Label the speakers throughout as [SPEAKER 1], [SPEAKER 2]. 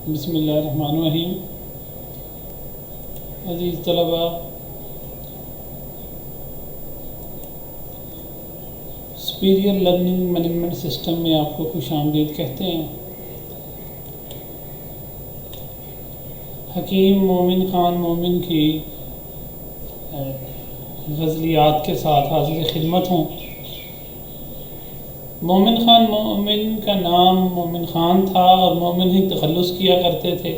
[SPEAKER 1] بسم اللہ الرحمن الرحیم۔ عزیز طلباء، سپیریئر لرننگ مینجمنٹ سسٹم میں آپ کو خوش آمدید کہتے ہیں۔ حکیم مومن خان مومن کی غزلیات کے ساتھ حاضر خدمت ہوں۔ مومن خان مومن کا نام مومن خان تھا اور مومن ہی تخلص کیا کرتے تھے۔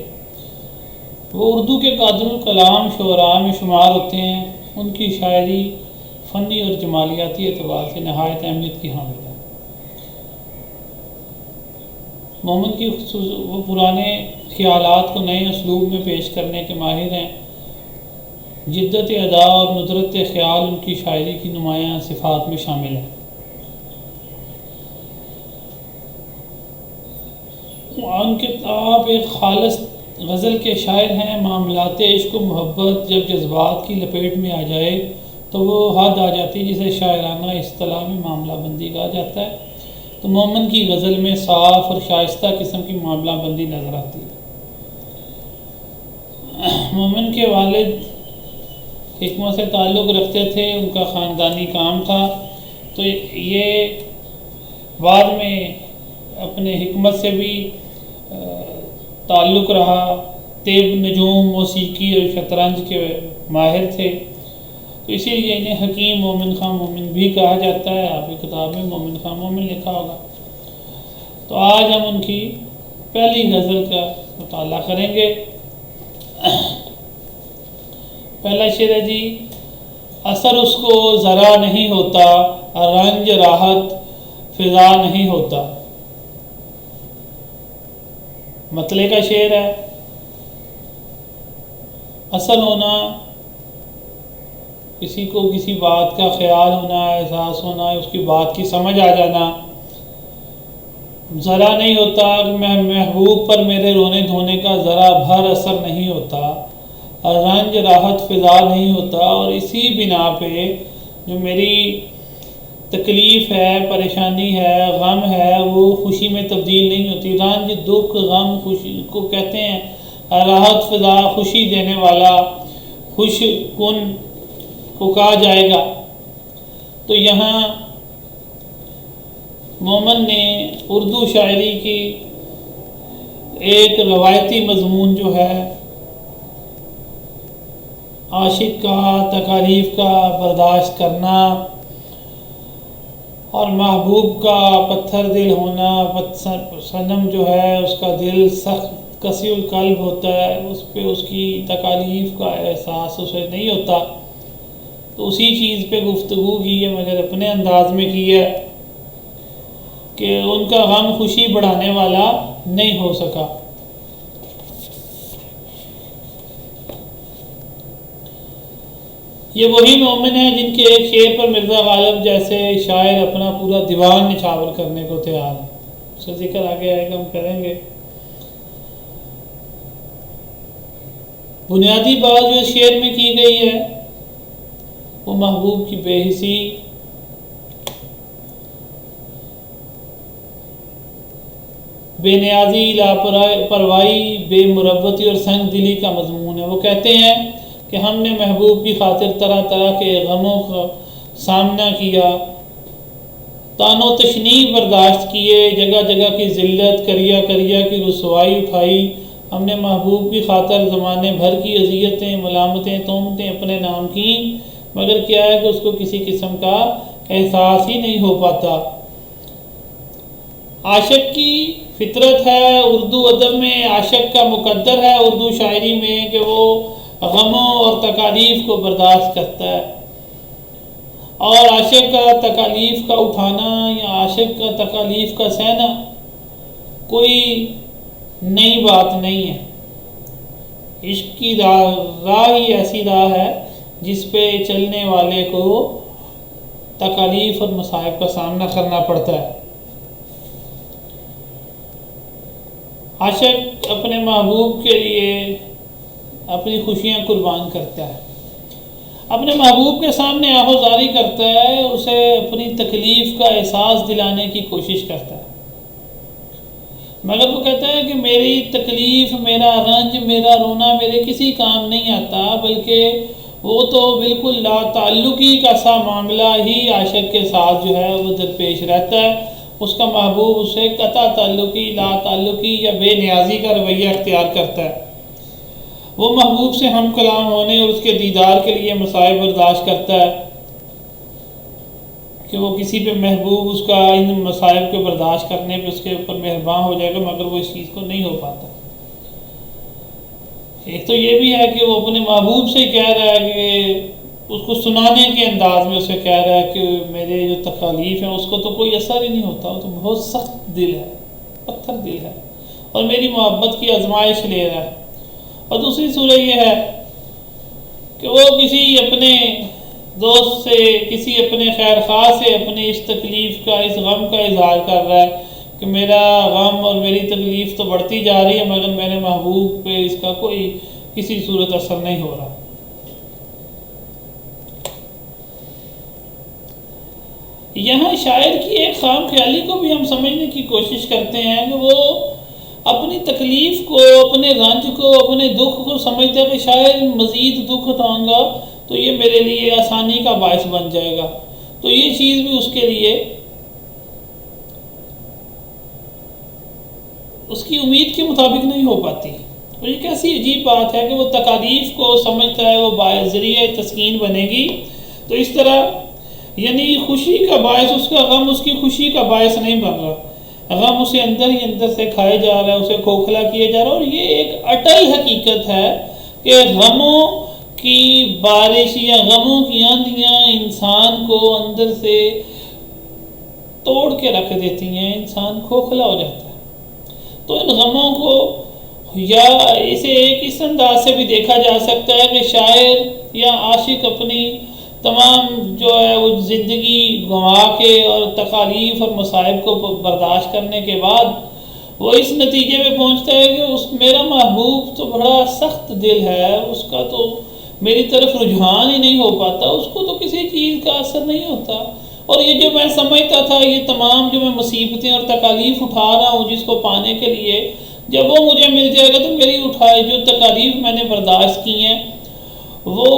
[SPEAKER 1] وہ اردو کے قادر الکلام شعراء میں شمار ہوتے ہیں۔ ان کی شاعری فنی اور جمالیاتی اعتبار سے نہایت اہمیت کی حامل ہے۔ مومن کی وہ پرانے خیالات کو نئے اسلوب میں پیش کرنے کے ماہر ہیں۔ جدت ادا اور ندرت خیال ان کی شاعری کی نمایاں صفات میں شامل ہیں۔ ان کے آپ ایک خالص غزل کے شاعر ہیں۔ معاملات عشق و محبت جب جذبات کی لپیٹ میں آ جائے تو وہ حد آ جاتی ہے جسے شاعرانہ اصطلاح میں معاملہ بندی کہا جاتا ہے۔ تو مومن کی غزل میں صاف اور شائستہ قسم کی معاملہ بندی نظر آتی ہے۔ مومن کے والد حکمت سے تعلق رکھتے تھے، ان کا خاندانی کام تھا، تو یہ بعد میں اپنے حکمت سے بھی تعلق رہا۔ طب، نجوم، موسیقی اور شطرنج کے ماہر تھے، تو اسی لیے انہیں حکیم مومن خان مومن بھی کہا جاتا ہے۔ آپ کی کتاب میں مومن خان مومن لکھا ہوگا۔ تو آج ہم ان کی پہلی غزل کا مطالعہ کریں گے۔ پہلا شعر ہے جی: اثر اس کو ذرا نہیں ہوتا، رنج راحت فضا نہیں ہوتا۔ مطلع کا شعر ہے۔ اصل ہونا، کسی کو کسی بات کا خیال ہونا، احساس ہونا، اس کی بات کی سمجھ آ جانا۔ ذرا نہیں ہوتا، محبوب پر میرے رونے دھونے کا ذرا بھر اثر نہیں ہوتا، رنج راحت فضا نہیں ہوتا، اور اسی بنا پہ جو میری تکلیف ہے، پریشانی ہے، غم ہے، وہ خوشی میں تبدیل نہیں ہوتی۔ رنج، دکھ، غم خوشی کو کہتے ہیں۔ راحت فضا، خوشی دینے والا، خوش کن کو کہا جائے گا۔ تو یہاں مومن نے اردو شاعری کی ایک روایتی مضمون جو ہے عاشق کا تکالیف کا برداشت کرنا اور محبوب کا پتھر دل ہونا، صنم جو ہے اس کا دل سخت قسی القلب ہوتا ہے، اس پہ اس کی تکالیف کا احساس اسے نہیں ہوتا، تو اسی چیز پہ گفتگو کی ہے، مگر اپنے انداز میں کی ہے کہ ان کا غم خوشی بڑھانے والا نہیں ہو سکا۔ یہ وہی مومن ہیں جن کے ایک شعر پر مرزا غالب جیسے شاعر اپنا پورا دیوان نچھاور کرنے کو تیار ہیں۔ اس کا ذکر آگے آئے گا، ہم کریں گے۔ بنیادی بات جو اس شعر میں کی گئی ہے وہ محبوب کی بے حسی، بے نیازی، لاپرواہی، بے مروتی اور سنگ دلی کا مضمون ہے۔ وہ کہتے ہیں کہ ہم نے محبوب کی خاطر طرح طرح کے غموں کا سامنا کیا، طعن و تشنیع برداشت کیے، جگہ جگہ کی ذلت، کریا کریا کی رسوائی اٹھائی۔ ہم نے محبوب کی خاطر زمانے بھر کی اذیتیں، ملامتیں، تہمتیں اپنے نام کی، مگر کیا ہے کہ اس کو کسی قسم کا احساس ہی نہیں ہو پاتا۔ عاشق کی فطرت ہے، اردو ادب میں عاشق کا مقدر ہے اردو شاعری میں کہ وہ غموں اور تکالیف کو برداشت کرتا ہے، اور عاشق کا تکالیف کا اٹھانا یا عاشق کا تکالیف کا سہنا کوئی نئی بات نہیں ہے۔ عشق کی راہ ہی ایسی راہ ہے جس پہ چلنے والے کو تکالیف اور مصائب کا سامنا کرنا پڑتا ہے۔ عاشق اپنے محبوب کے لیے اپنی خوشیاں قربان کرتا ہے، اپنے محبوب کے سامنے آہوزاری کرتا ہے، اسے اپنی تکلیف کا احساس دلانے کی کوشش کرتا ہے، مگر وہ کہتا ہے کہ میری تکلیف، میرا رنج، میرا رونا میرے کسی کام نہیں آتا، بلکہ وہ تو بالکل لا تعلقی کا سا معاملہ ہی عاشق کے ساتھ جو ہے وہ درپیش رہتا ہے۔ اس کا محبوب اسے قطع تعلقی، لا تعلقی یا بے نیازی کا رویہ اختیار کرتا ہے۔ وہ محبوب سے ہم کلام ہونے اور اس کے دیدار کے لیے مصائب برداشت کرتا ہے کہ وہ کسی پہ محبوب اس کا ان مصائب کو برداشت کرنے پہ اس کے اوپر مہربان ہو جائے گا، مگر وہ اس چیز کو نہیں ہو پاتا۔ ایک تو یہ بھی ہے کہ وہ اپنے محبوب سے کہہ رہا ہے کہ اس کو سنانے کے انداز میں اسے کہہ رہا ہے کہ میرے جو تکالیف ہیں اس کو تو کوئی اثر ہی نہیں ہوتا، وہ تو بہت سخت دل ہے، پتھر دل ہے، اور میری محبت کی آزمائش لے رہا ہے۔ اور دوسری صورت یہ ہے کہ وہ کسی اپنے دوست سے، کسی اپنے خیر خواہ سے اپنی اس تکلیف کا، اس غم کا اظہار کر رہا ہے کہ میرا غم اور میری تکلیف تو بڑھتی جا رہی ہے، مگر میرے محبوب پہ اس کا کوئی کسی صورت اثر نہیں ہو رہا۔ یہاں شاعر کی ایک خام خیالی کو بھی ہم سمجھنے کی کوشش کرتے ہیں کہ وہ اپنی تکلیف کو، اپنے رنج کو، اپنے دکھ کو سمجھتا ہے کہ شاید مزید دکھ اٹھاؤں گا تو یہ میرے لیے آسانی کا باعث بن جائے گا، تو یہ چیز بھی اس کے لیے اس کی امید کے مطابق نہیں ہو پاتی۔ اور یہ کیسی عجیب بات ہے کہ وہ تکالیف کو سمجھتا ہے وہ باعث ذریعہ تسکین بنے گی، تو اس طرح یعنی خوشی کا باعث اس کا غم اس کی خوشی کا باعث نہیں بن رہا، غم اسے اندر ہی اندر سے کھائے جا رہا ہے، اسے کھوکھلا کیے جا رہا ہے۔ اور یہ ایک اٹل حقیقت ہے کہ غموں کی بارش یا غموں کی آندھیاں انسان کو اندر سے توڑ کے رکھ دیتی ہیں، انسان کھوکھلا ہو جاتا ہے۔ تو ان غموں کو یا اسے ایک اس انداز سے بھی دیکھا جا سکتا ہے کہ شاعر یا عاشق اپنی تمام جو ہے وہ زندگی گنوا کے اور تکالیف اور مصائب کو برداشت کرنے کے بعد وہ اس نتیجے پہ پہنچتا ہے کہ میرا محبوب تو بڑا سخت دل ہے، اس کا تو میری طرف رجحان ہی نہیں ہو پاتا، اس کو تو کسی چیز کا اثر نہیں ہوتا، اور یہ جو میں سمجھتا تھا یہ تمام جو میں مصیبتیں اور تکالیف اٹھا رہا ہوں جس کو پانے کے لیے، جب وہ مجھے مل جائے گا تو میری اٹھائے جو تکالیف میں نے برداشت کی ہیں وہ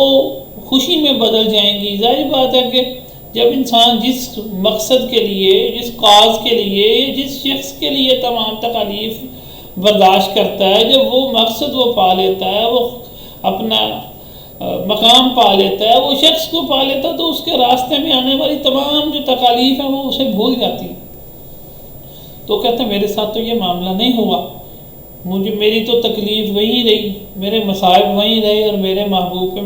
[SPEAKER 1] خوشی میں بدل جائیں گی۔ ظاہر بات ہے کہ جب انسان جس مقصد کے لیے، جس کاز کے لیے، جس شخص کے لیے تمام تکالیف برداشت کرتا ہے، جب وہ مقصد وہ پا لیتا ہے، وہ اپنا مقام پا لیتا ہے، وہ شخص کو پا لیتا ہے، تو اس کے راستے میں آنے والی تمام جو تکالیف ہیں وہ اسے بھول جاتی ہیں۔ تو کہتے ہیں میرے ساتھ تو یہ معاملہ نہیں ہوا، میری تو تکلیف وہیں رہی، میرے مصائب وہیں رہے، اور میرے محبوب پہ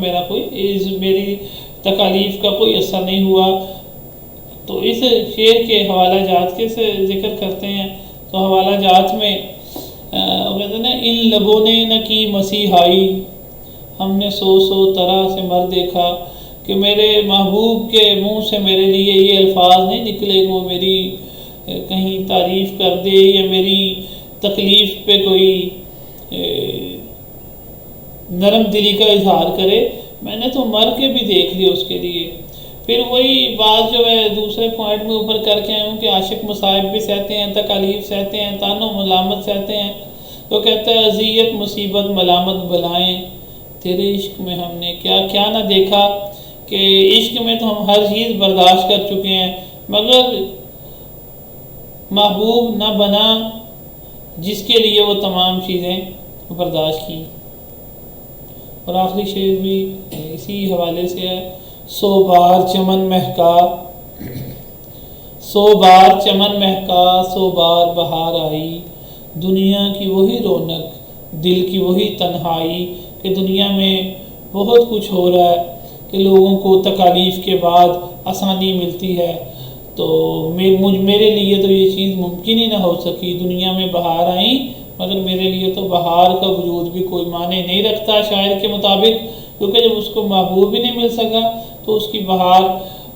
[SPEAKER 1] میری تکالیف کا کوئی اثر نہیں ہوا۔ تو اس شعر کے حوالہ جات کے سے ذکر کرتے ہیں، تو حوالہ جات میں کہتے ہیں نا، ان لبوں نے نہ کی مسیحائی، ہم نے سو طرح سے مر دیکھا، کہ میرے محبوب کے منہ سے میرے لیے یہ الفاظ نہیں نکلے کہ وہ میری کہیں تعریف کر دے یا میری تکلیف پہ کوئی نرم دلی کا اظہار کرے، میں نے تو مر کے بھی دیکھ لیا اس کے لیے۔ پھر وہی بات جو ہے دوسرے پوائنٹ میں اوپر کر کے آئے ہوں کہ عاشق مصائب بھی سہتے ہیں، تکالیف سہتے ہیں، طعن و ملامت سہتے ہیں، تو کہتا ہے اذیت مصیبت ملامت بلائیں تیرے عشق میں ہم نے کیا کیا نہ دیکھا، کہ عشق میں تو ہم ہر چیز برداشت کر چکے ہیں، مگر محبوب نہ بنا جس کے لیے وہ تمام چیزیں برداشت کی۔ اور آخری شعر بھی اسی حوالے سے ہے، سو بار چمن مہکا، سو بار چمن مہکا، سو بار بہار آئی، دنیا کی وہی رونق دل کی وہی تنہائی، کہ دنیا میں بہت کچھ ہو رہا ہے کہ لوگوں کو تکالیف کے بعد آسانی ملتی ہے، تو میرے لیے تو یہ چیز ممکن ہی نہ ہو سکی، دنیا میں بہار آئیں مگر میرے لیے تو بہار کا وجود بھی کوئی معنی نہیں رکھتا شاعر کے مطابق، کیونکہ جب اس کو محبوب بھی نہیں مل سکا تو اس کی بہار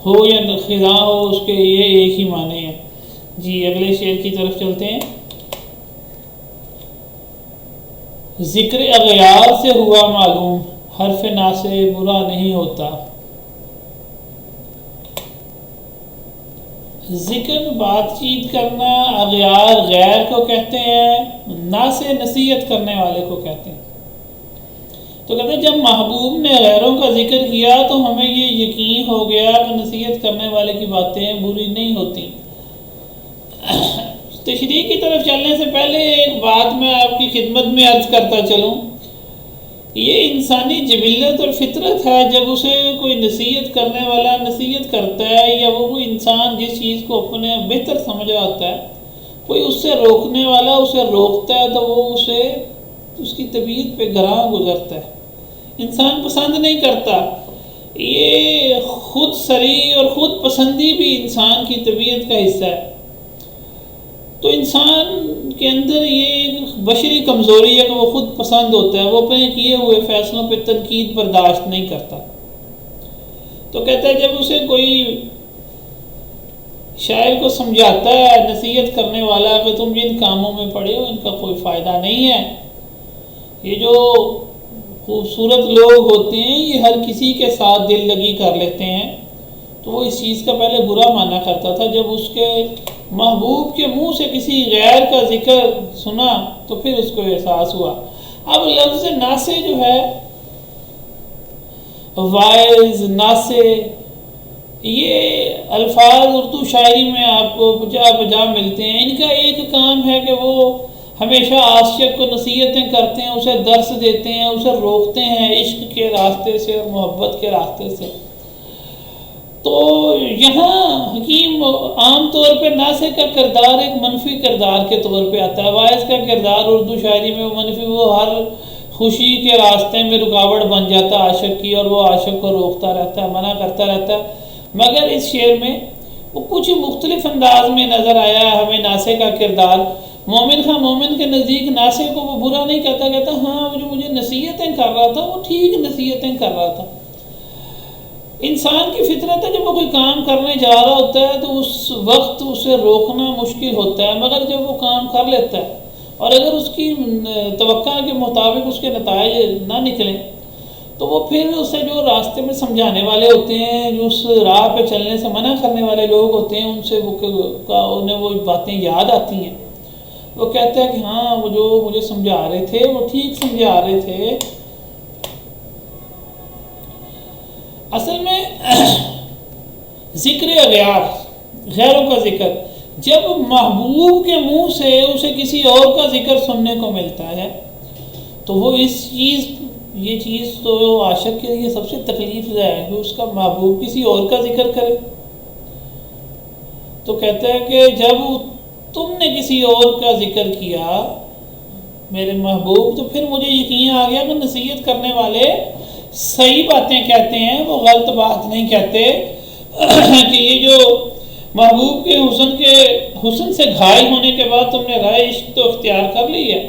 [SPEAKER 1] ہو یا خزاں ہو اس کے یہ ایک ہی معنی ہے۔ جی اگلے شعر کی طرف چلتے ہیں۔ ذکر اغیار سے ہوا معلوم، حرف نا سے برا نہیں ہوتا، ذکر بات چیت کرنا اغیار غیر کو کہتے ہیں، ناصح نصیحت کرنے والے کو کہتے ہیں۔ تو کہتے ہیں جب محبوب نے غیروں کا ذکر کیا تو ہمیں یہ یقین ہو گیا کہ نصیحت کرنے والے کی باتیں بری نہیں ہوتی۔ تشریح کی طرف چلنے سے پہلے ایک بات میں آپ کی خدمت میں عرض کرتا چلوں، یہ انسانی جبلت اور فطرت ہے، جب اسے کوئی نصیحت کرنے والا نصیحت کرتا ہے یا وہ کوئی انسان جس چیز کو اپنے بہتر سمجھ رہا ہوتا ہے، کوئی اس سے روکنے والا اسے روکتا ہے تو وہ اسے اس کی طبیعت پہ گراں گزرتا ہے، انسان پسند نہیں کرتا۔ یہ خود سری اور خود پسندی بھی انسان کی طبیعت کا حصہ ہے۔ تو انسان کے اندر یہ ایک بشری کمزوری ہے کہ وہ خود پسند ہوتا ہے، وہ اپنے کیے ہوئے فیصلوں پہ تنقید برداشت نہیں کرتا۔ تو کہتا ہے جب اسے کوئی شاعر کو سمجھاتا ہے نصیحت کرنے والا کہ تم جن کاموں میں پڑے ہو ان کا کوئی فائدہ نہیں ہے، یہ جو خوبصورت لوگ ہوتے ہیں یہ ہر کسی کے ساتھ دل لگی کر لیتے ہیں، تو وہ اس چیز کا پہلے برا مانا کرتا تھا۔ جب اس کے محبوب کے منہ سے کسی غیر کا ذکر سنا تو پھر اس کو احساس ہوا۔ اب لفظ ناصح جو ہے، واعظ، ناصح، یہ الفاظ اردو شاعری میں آپ کو بجا بجا ملتے ہیں۔ ان کا ایک کام ہے کہ وہ ہمیشہ عاشق کو نصیحتیں کرتے ہیں، اسے درس دیتے ہیں، اسے روکتے ہیں عشق کے راستے سے اور محبت کے راستے سے۔ تو یہاں حکیم عام طور پہ ناصح کا کردار ایک منفی کردار کے طور پہ آتا ہے، واعظ کا کردار اردو شاعری میں وہ منفی، وہ ہر خوشی کے راستے میں رکاوٹ بن جاتا ہے عاشق کی، اور وہ عاشق کو روکتا رہتا ہے، منع کرتا رہتا ہے۔ مگر اس شعر میں وہ کچھ مختلف انداز میں نظر آیا ہے ہمیں ناصح کا کردار۔ مومن خواہ مومن کے نزدیک ناصح کو وہ برا نہیں کہتا، کہتا ہاں جو مجھے نصیحتیں کر رہا تھا وہ ٹھیک نصیحتیں کر رہا تھا۔ انسان کی فطرت ہے جب وہ کوئی کام کرنے جا رہا ہوتا ہے تو اس وقت اسے روکنا مشکل ہوتا ہے، مگر جب وہ کام کر لیتا ہے اور اگر اس کی توقع کے مطابق اس کے نتائج نہ نکلیں تو وہ پھر اسے جو راستے میں سمجھانے والے ہوتے ہیں، جو اس راہ پہ چلنے سے منع کرنے والے لوگ ہوتے ہیں، ان سے انہیں وہ باتیں یاد آتی ہیں۔ وہ کہتا ہے کہ ہاں وہ جو مجھے سمجھا رہے تھے وہ ٹھیک سمجھا رہے تھے۔ اصل میں ذکر اغیار، غیروں کا ذکر، جب محبوب کے منہ سے اسے کسی اور کا ذکر سننے کو ملتا ہے تو وہ یہ چیز تو عاشق کے لیے سب سے تکلیف دہ ہے کہ اس کا محبوب کسی اور کا ذکر کرے۔ تو کہتا ہے کہ جب تم نے کسی اور کا ذکر کیا میرے محبوب تو پھر مجھے یقین آ گیا کہ نصیحت کرنے والے صحیح باتیں کہتے ہیں، وہ غلط بات نہیں کہتے، کہ یہ جو محبوب کے حسن سے گھائل ہونے کے بعد تم نے رائے عشق تو اختیار کر لی ہے،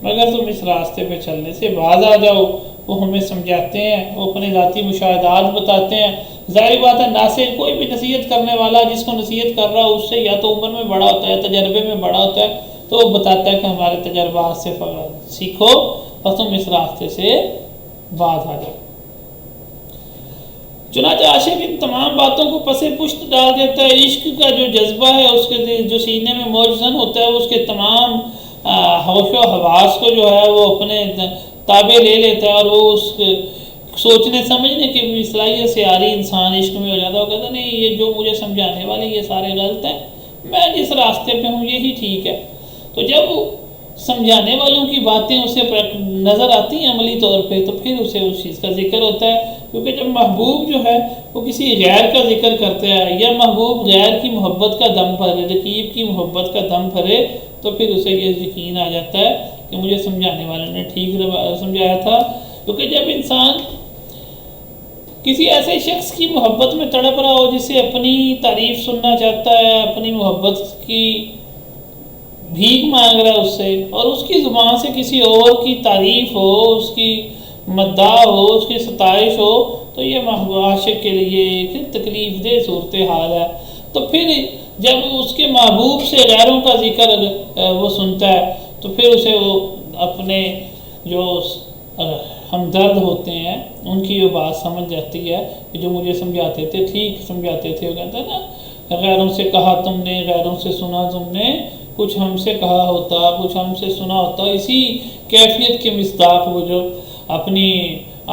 [SPEAKER 1] مگر تم اس راستے پہ چلنے سے باز آ جاؤ۔ وہ ہمیں سمجھاتے ہیں، وہ اپنے ذاتی مشاہدات بتاتے ہیں۔ ظاہر بات ہے ناصح کوئی بھی نصیحت کرنے والا جس کو نصیحت کر رہا ہے اس سے یا تو عمر میں بڑا ہوتا ہے، تجربے میں بڑا ہوتا ہے، تو وہ بتاتا ہے کہ ہمارے تجربات سے سیکھو اور تم اس راستے سے باز آ جاؤ۔ چنانچہ عاشق ان تمام باتوں کو پس پشت ڈال دیتا ہے۔ عشق کا جو جذبہ ہے اس کے جو سینے میں موجزن ہوتا ہے اس کے تمام ہوش و حواس کو جو ہے وہ اپنے تابع لے لیتا ہے، اور وہ اس سوچنے سمجھنے کی صلاحیت سے آری انسان عشق میں ہو جاتا ہے۔ وہ کہتا نہیں یہ جو مجھے سمجھانے والے یہ سارے غلط ہیں، میں جس راستے پہ ہوں یہی ٹھیک ہے۔ تو جب سمجھانے والوں کی باتیں اسے نظر آتی ہیں عملی طور پہ تو پھر اسے اس چیز کا ذکر ہوتا ہے، کیونکہ جب محبوب جو ہے وہ کسی غیر کا ذکر کرتا ہے یا محبوب غیر کی محبت کا دم بھرے، رقیب کی محبت کا دم بھرے، تو پھر اسے یہ یقین آ جاتا ہے کہ مجھے سمجھانے والوں نے ٹھیک سمجھایا تھا۔ کیونکہ جب انسان کسی ایسے شخص کی محبت میں تڑپ رہا ہو جس سے اپنی تعریف سننا چاہتا ہے، اپنی محبت کی بھیک مانگ رہا ہے اس سے، اور اس کی زبان سے کسی اور کی تعریف ہو، اس کی مداح ہو، اس کی ستائش ہو، تو یہ عاشق کے لیے ایک تکلیف دہ صورتحال ہے۔ تو پھر جب اس کے محبوب سے غیروں کا ذکر وہ سنتا ہے تو پھر اسے وہ اپنے جو ہمدرد ہوتے ہیں ان کی یہ بات سمجھ جاتی ہے کہ جو مجھے سمجھاتے تھے ٹھیک سمجھاتے تھے۔ وہ کہتا ہے نا غیروں سے کہا تم نے، غیروں سے سنا تم نے، کچھ ہم سے کہا ہوتا، کچھ ہم سے سنا ہوتا۔ اسی کیفیت کے مصداق وہ جو اپنی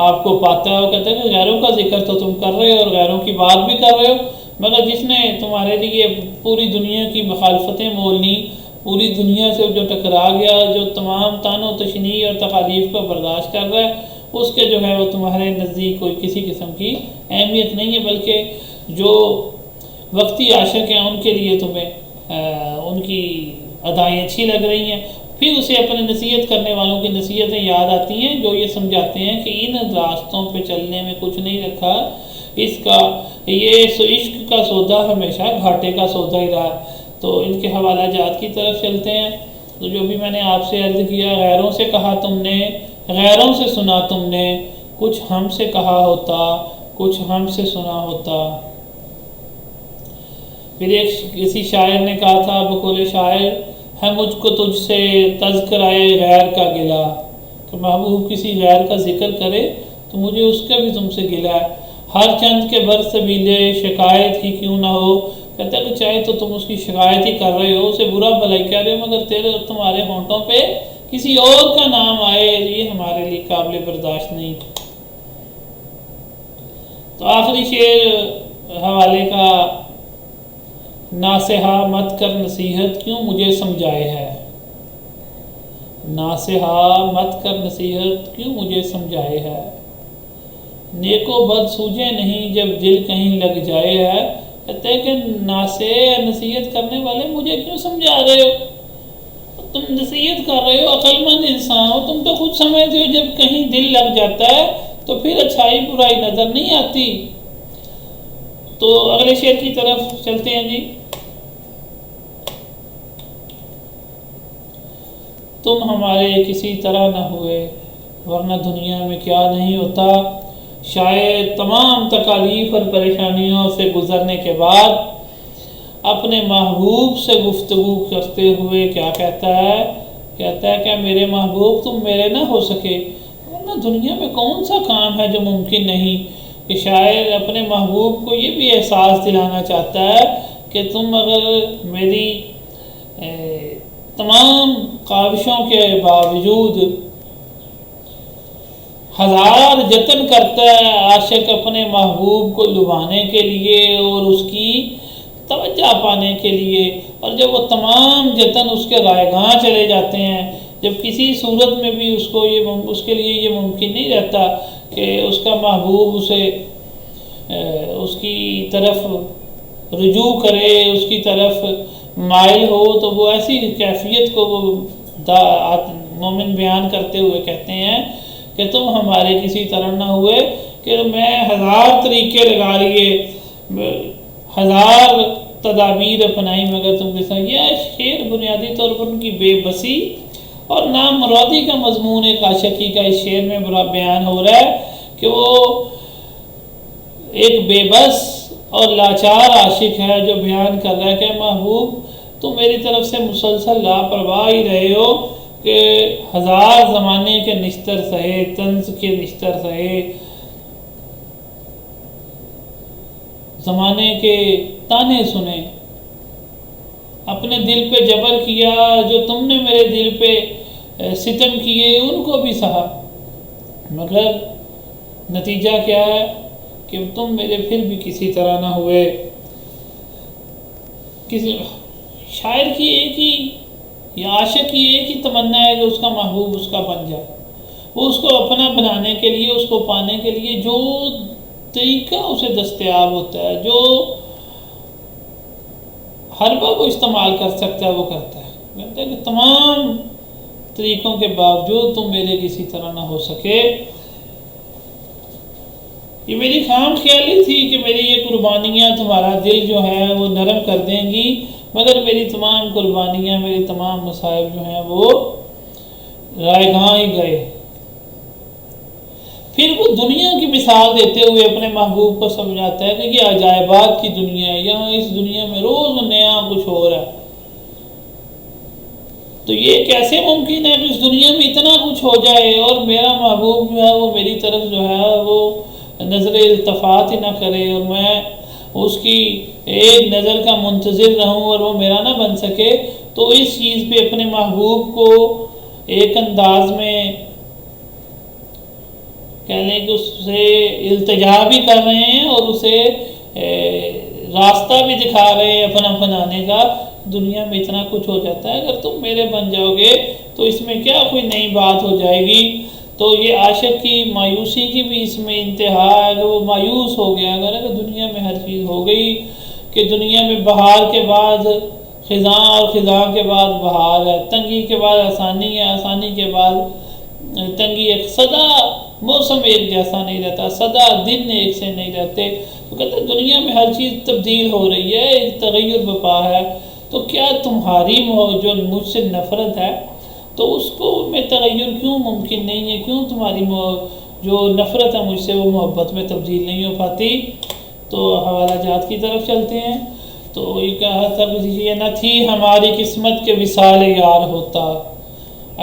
[SPEAKER 1] آپ کو پاتا ہے، وہ کہتا ہے کہ غیروں کا ذکر تو تم کر رہے ہو اور غیروں کی بات بھی کر رہے ہو، مگر جس نے تمہارے لیے پوری دنیا کی مخالفتیں مول لیں، پوری دنیا سے جو ٹکرا گیا، جو تمام طعن و تشنیع اور تکالیف کو برداشت کر رہا ہے، اس کے جو ہے وہ تمہارے نزدیک کوئی کسی قسم کی اہمیت نہیں ہے، بلکہ جو وقتی عاشق ہیں ان کے لیے تمہیں ان کی ادائیں اچھی لگ رہی ہیں۔ پھر اسے اپنے نصیحت کرنے والوں کی نصیحتیں یاد آتی ہیں، جو یہ سمجھاتے ہیں کہ ان راستوں پہ چلنے میں کچھ نہیں رکھا، اس کا یہ عشق کا سودا ہمیشہ گھاٹے کا سودا ہی رہا۔ تو ان کے حوالہ جات کی طرف چلتے ہیں۔ تو جو بھی میں نے آپ سے عرض کیا، غیروں سے کہا تم نے، غیروں سے سنا تم نے، کچھ ہم سے کہا ہوتا، کچھ ہم سے سنا ہوتا۔ پھر ایک کسی شاعر نے کہا تھا، بقول شاعر، ہے مجھ کو تجھ سے تذکرائے غیر کا گلہ، کہ محبوب کسی غیر کا ذکر کرے تو مجھے اس کا بھی تم سے گلہ ہے۔ ہر چند کے بر سبیلے شکایت ہی کیوں نہ ہو، کہتا ہے کہ چاہے تو تم اس کی شکایت ہی کر رہے ہو، اسے برا بھلائی کہہ رہے ہو، مگر تمہارے ہونٹوں پہ کسی اور کا نام آئے، یہ ہمارے لیے قابل برداشت نہیں۔ تو آخری شعر حوالے کا، ناصحہ مت کر نصیحت کیوں مجھے سمجھائے ہے، ناصحہ مت کر نصیحت کیوں مجھے سمجھائے ہے، نیک و بد سوجے نہیں جب دل کہیں لگ جائے ہے۔ کہتے ہیں کہ ناصح نصیحت کرنے والے مجھے کیوں سمجھا رہے ہو، تم نصیحت کر رہے ہو، عقل مند انسان ہو، تم تو خود سمجھتے ہو جب کہیں دل لگ جاتا ہے تو پھر اچھائی برائی نظر نہیں آتی۔ تو اگلے شعر کی طرف چلتے ہیں جی۔ تم ہمارے کسی طرح نہ ہوئے، ورنہ دنیا میں کیا نہیں ہوتا، شاید تمام تکالیف اور پریشانیوں سے گزرنے کے بعد اپنے محبوب سے گفتگو کرتے ہوئے کیا کہتا ہے کہ میرے محبوب تم میرے نہ ہو سکے، ورنہ دنیا میں کون سا کام ہے جو ممکن نہیں۔ کہ شاعر اپنے محبوب کو یہ بھی احساس دلانا چاہتا ہے کہ تم اگر میری تمام کاوشوں کے باوجود ہزار جتن کرتا ہے عاشق اپنے محبوب کو لبھانے کے لیے اور اس کی توجہ پانے کے لیے، اور جب وہ تمام جتن اس کے رائے گاں چلے جاتے ہیں، جب کسی صورت میں بھی اس کے لیے یہ ممکن نہیں رہتا کہ اس کا محبوب اسے اس کی طرف رجوع کرے، اس کی طرف مائل ہو، تو وہ ایسی کیفیت کو وہ مومن بیان کرتے ہوئے کہتے ہیں کہ تم ہمارے کسی طرح نہ ہوئے، کہ میں ہزار طریقے لگا لیے، ہزار تدابیر اپنائی، مگر تم کے ساتھ۔ یہ شعر بنیادی طور پر ان کی بے بسی اور نامرادی کا مضمون ایک عاشقی کا اس شعر میں بیان ہو رہا ہے کہ وہ ایک بے بس اور لاچار عاشق ہے جو بیان کر رہا ہے کہ محبوب تم میری طرف سے مسلسل لاپرواہ ہی رہے ہو، کہ ہزار زمانے کے نشتر سہے، طنز کے نشتر سہے، زمانے کے تانے سنے، اپنے دل پہ جبر کیا، جو تم نے میرے دل پہ ستم کیے ان کو بھی سہا، مگر نتیجہ کیا ہے کہ تم میرے پھر بھی کسی طرح نہ ہوئے۔ کسی شاعر کی ایک ہی یا عاشق کی ایک ہی تمنا ہے کہ اس کا محبوب اس کا بن جائے، وہ اس کو اپنا بنانے کے لیے، اس کو پانے کے لیے جو طریقہ اسے دستیاب ہوتا ہے، جو حربہ وہ استعمال کر سکتا ہے وہ کرتا ہے۔ کہتا ہے کہ تمام طریقوں کے باوجود تم میرے کسی طرح نہ ہو سکے۔ یہ میری خام خیالی تھی کہ میری یہ قربانیاں تمہارا دل جو ہے وہ نرم کر دیں گی، مگر میری تمام قربانیاں، میری تمام مصائب جو ہیں وہ رائے گاں ہی گئے۔ پھر وہ دنیا کی مثال دیتے ہوئے اپنے محبوب کو سمجھاتا ہے کہ یہ عجائبات کی دنیا ہے، یہاں اس دنیا میں روز نیا کچھ ہو رہا ہے، تو یہ کیسے ممکن ہے کہ اس دنیا میں اتنا کچھ ہو جائے اور میرا محبوب جو ہے وہ میری طرف جو ہے وہ نظر التفات ہی نہ کرے، اور میں اس کی ایک نظر کا منتظر رہوں اور وہ میرا نہ بن سکے، تو اس چیز پہ اپنے محبوب کو ایک انداز میں کہہ لیں کہ اس سے التجا بھی کر رہے ہیں اور اسے راستہ بھی دکھا رہے ہیں اپنا بنانے کا۔ دنیا میں اتنا کچھ ہو جاتا ہے، اگر تم میرے بن جاؤ گے تو اس میں کیا کوئی نئی بات ہو جائے گی۔ تو یہ عاشق کی مایوسی کی بھی اس میں انتہا ہے، اگر وہ مایوس ہو گیا، اگر دنیا میں ہر چیز ہو گئی کہ دنیا میں بہار کے بعد خزاں اور خزاں کے بعد بہار ہے، تنگی کے بعد آسانی ہے، آسانی کے بعد تنگی، ایک سدا موسم ایک جیسا نہیں رہتا، سدا دن ایک سے نہیں رہتے۔ تو کہتے ہیں دنیا میں ہر چیز تبدیل ہو رہی ہے، تغیر بپا ہے، تو کیا تمہاری جو مجھ سے نفرت ہے تو اس کو میں تغیر کیوں ممکن نہیں ہے؟ کیوں تمہاری جو نفرت ہے مجھ سے وہ محبت میں تبدیل نہیں ہو پاتی؟ تو حوالہ جات کی طرف چلتے ہیں۔ تو یہ کہا تھا یہ نہ تھی ہماری قسمت کے وصال یار ہوتا،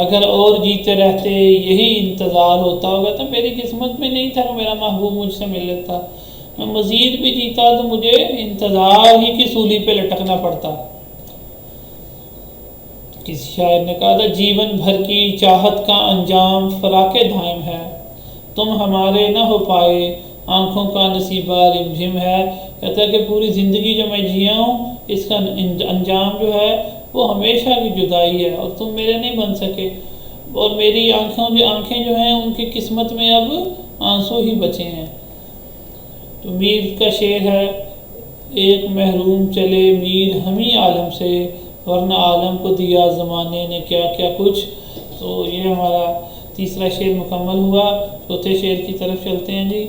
[SPEAKER 1] اگر اور جیتے رہتے یہی انتظار ہوتا ہوگا، تو میری قسمت میں نہیں تھا کہ میرا محبوب مجھ سے مل لیتا، میں مزید بھی جیتا تو مجھے انتظار ہی کی سولی پہ لٹکنا پڑتا۔ کسی شاعر نے کہا تھا جیون بھر کی چاہت کا انجام فراق دائم ہے، تم ہمارے نہ ہو پائے آنکھوں کا نصیبہ رمجھم ہے۔ کہتا ہے کہ پوری زندگی جو میں جیا ہوں اس کا انجام جو ہے وہ ہمیشہ کی جدائی ہے اور تم میرے نہیں بن سکے، اور میری آنکھیں جو ہیں ان کی قسمت میں اب آنسو ہی بچے ہیں۔ تو میر کا شعر ہے ایک محروم چلے میر ہمیں عالم سے، ورنہ عالم کو دیا زمانے نے کیا کیا کچھ۔ تو یہ ہمارا تیسرا شعر مکمل ہوا، چوتھے شعر کی طرف چلتے ہیں جی۔